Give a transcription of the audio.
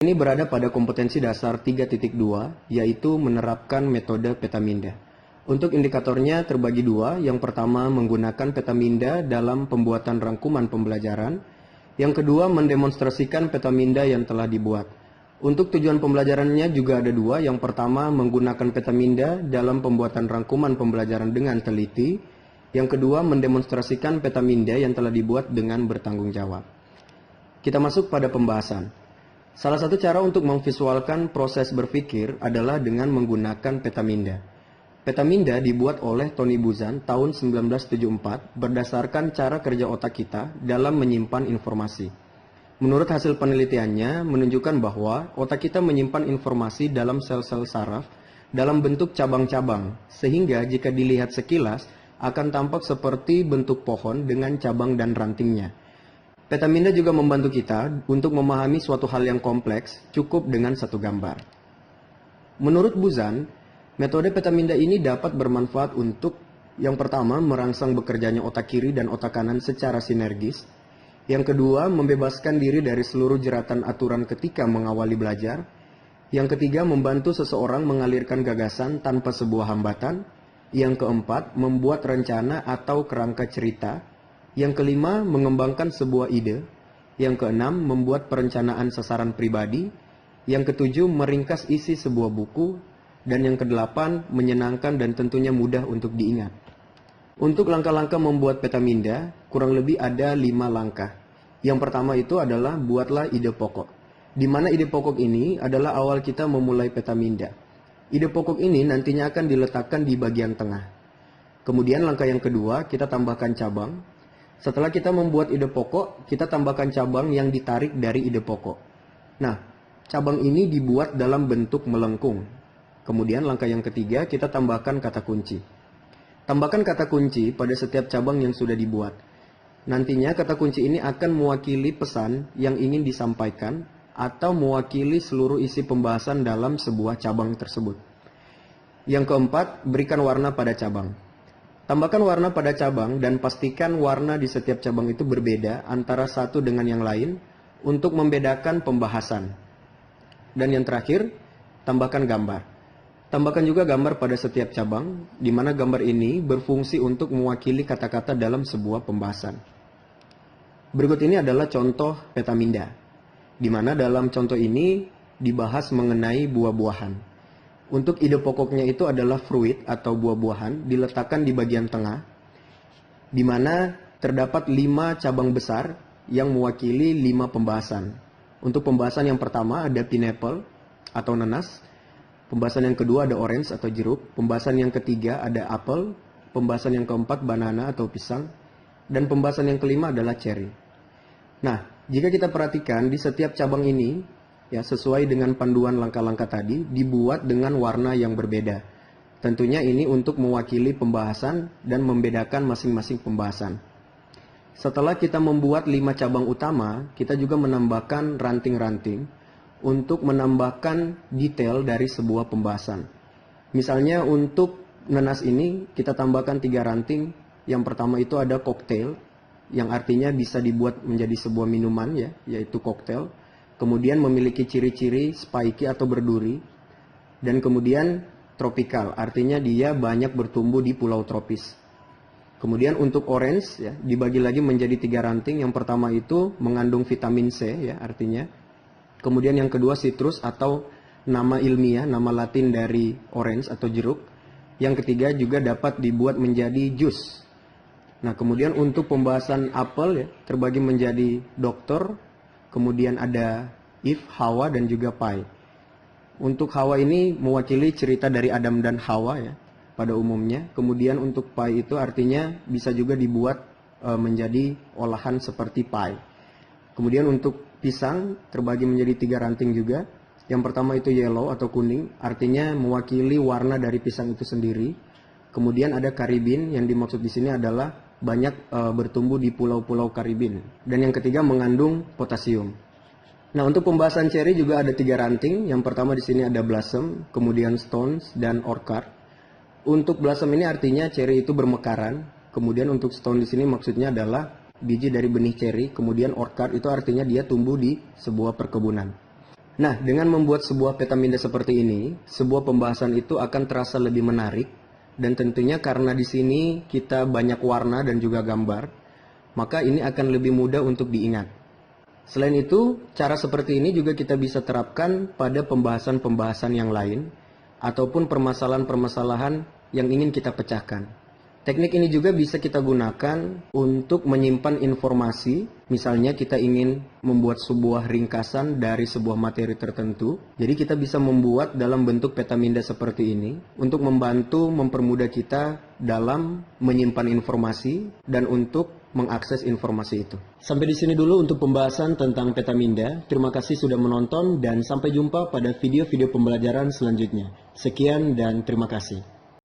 Ini berada pada kompetensi dasar 3.2, yaitu menerapkan metode Petaminda. Untuk indikatornya terbagi dua, yang pertama menggunakan Petaminda dalam pembuatan rangkuman pembelajaran, yang kedua mendemonstrasikan Petaminda yang telah dibuat. Untuk tujuan pembelajarannya juga ada dua, yang pertama menggunakan Petaminda dalam pembuatan rangkuman pembelajaran dengan teliti, yang kedua mendemonstrasikan Petaminda yang telah dibuat dengan bertanggung jawab. Kita masuk pada pembahasan. Salah satu cara untuk memvisualkan proses berpikir adalah dengan menggunakan Petaminda. Petaminda dibuat oleh Tony Buzan tahun 1974 berdasarkan cara kerja otak kita dalam menyimpan informasi. Menurut hasil penelitiannya menunjukkan bahwa otak kita menyimpan informasi dalam sel-sel saraf dalam bentuk cabang-cabang, sehingga jika dilihat sekilas akan tampak seperti bentuk pohon dengan cabang dan rantingnya. Petaminda juga membantu kita untuk memahami suatu hal yang kompleks cukup dengan satu gambar. Menurut Buzan, metode Petaminda ini dapat bermanfaat untuk yang pertama merangsang bekerjanya otak kiri dan otak kanan secara sinergis. Yang kedua, membebaskan diri dari seluruh jeratan aturan ketika mengawali belajar. Yang ketiga, membantu seseorang mengalirkan gagasan tanpa sebuah hambatan. Yang keempat, membuat rencana atau kerangka cerita. Yang kelima, mengembangkan sebuah ide. Yang keenam, membuat perencanaan sasaran pribadi. Yang ketujuh, meringkas isi sebuah buku. Dan yang kedelapan, menyenangkan dan tentunya mudah untuk diingat. Untuk langkah-langkah membuat Petaminda, kurang lebih ada 5 langkah. Yang pertama itu adalah buatlah ide pokok. Di mana ide pokok ini adalah awal kita memulai Petaminda. Ide pokok ini nantinya akan diletakkan di bagian tengah. Kemudian langkah yang kedua, kita tambahkan cabang. Setelah kita membuat ide pokok, kita tambahkan cabang yang ditarik dari ide pokok. Nah, cabang ini dibuat dalam bentuk melengkung. Kemudian langkah yang ketiga, kita tambahkan kata kunci. Tambahkan kata kunci pada setiap cabang yang sudah dibuat. Nantinya kata kunci ini akan mewakili pesan yang ingin disampaikan atau mewakili seluruh isi pembahasan dalam sebuah cabang tersebut. Yang keempat, berikan warna pada cabang. Tambahkan warna pada cabang dan pastikan warna di setiap cabang itu berbeda antara satu dengan yang lain untuk membedakan pembahasan. Dan yang terakhir, tambahkan gambar. Tambahkan juga gambar pada setiap cabang, di mana gambar ini berfungsi untuk mewakili kata-kata dalam sebuah pembahasan. Berikut ini adalah contoh Petaminda, di mana dalam contoh ini dibahas mengenai buah-buahan. Untuk ide pokoknya itu adalah fruit atau buah-buahan diletakkan di bagian tengah, di mana terdapat 5 cabang besar yang mewakili 5 pembahasan. Untuk pembahasan yang pertama ada pineapple atau nanas, pembahasan yang kedua ada orange atau jeruk, pembahasan yang ketiga ada apple, pembahasan yang keempat banana atau pisang, dan pembahasan yang kelima adalah cherry. Nah, jika kita perhatikan di setiap cabang ini, ya, sesuai dengan panduan langkah-langkah tadi, dibuat dengan warna yang berbeda. Tentunya ini untuk mewakili pembahasan dan membedakan masing-masing pembahasan. Setelah kita membuat 5 cabang utama, kita juga menambahkan ranting-ranting untuk menambahkan detail dari sebuah pembahasan. Misalnya untuk nanas ini, kita tambahkan 3 ranting. Yang pertama itu ada cocktail, yang artinya bisa dibuat menjadi sebuah minuman, ya, yaitu cocktail. Kemudian memiliki ciri-ciri spiky atau berduri. Dan kemudian tropical, artinya dia banyak bertumbuh di pulau tropis. Kemudian untuk orange, ya, dibagi lagi menjadi 3 ranting. Yang pertama itu mengandung vitamin C, ya, artinya. Kemudian yang kedua citrus atau nama ilmiah, nama latin dari orange atau jeruk. Yang ketiga juga dapat dibuat menjadi jus. Nah, kemudian untuk pembahasan apel, ya, terbagi menjadi dokter. Kemudian ada Eve, Hawa, dan juga Pai. Untuk Hawa ini mewakili cerita dari Adam dan Hawa, ya, pada umumnya. Kemudian untuk Pai itu artinya bisa juga dibuat menjadi olahan seperti pie. Kemudian untuk pisang terbagi menjadi 3 ranting juga. Yang pertama itu yellow atau kuning, artinya mewakili warna dari pisang itu sendiri. Kemudian ada Karibin, yang dimaksud di sini adalah banyak bertumbuh di pulau-pulau Karibin. Dan yang ketiga mengandung potasium. Nah, untuk pembahasan cherry juga ada 3 ranting. Yang pertama di sini ada blossom, kemudian stones, dan orchard. Untuk blossom ini artinya cherry itu bermekaran. Kemudian untuk stone di sini maksudnya adalah biji dari benih cherry. Kemudian orchard itu artinya dia tumbuh di sebuah perkebunan. Nah, dengan membuat sebuah peta minda seperti ini, sebuah pembahasan itu akan terasa lebih menarik, dan tentunya karena di sini kita banyak warna dan juga gambar, maka ini akan lebih mudah untuk diingat. Selain itu, cara seperti ini juga kita bisa terapkan pada pembahasan-pembahasan yang lain, ataupun permasalahan-permasalahan yang ingin kita pecahkan. Teknik ini juga bisa kita gunakan untuk menyimpan informasi. Misalnya kita ingin membuat sebuah ringkasan dari sebuah materi tertentu. Jadi kita bisa membuat dalam bentuk peta minda seperti ini untuk membantu mempermudah kita dalam menyimpan informasi dan untuk mengakses informasi itu. Sampai di sini dulu untuk pembahasan tentang peta minda. Terima kasih sudah menonton dan sampai jumpa pada video-video pembelajaran selanjutnya. Sekian dan terima kasih.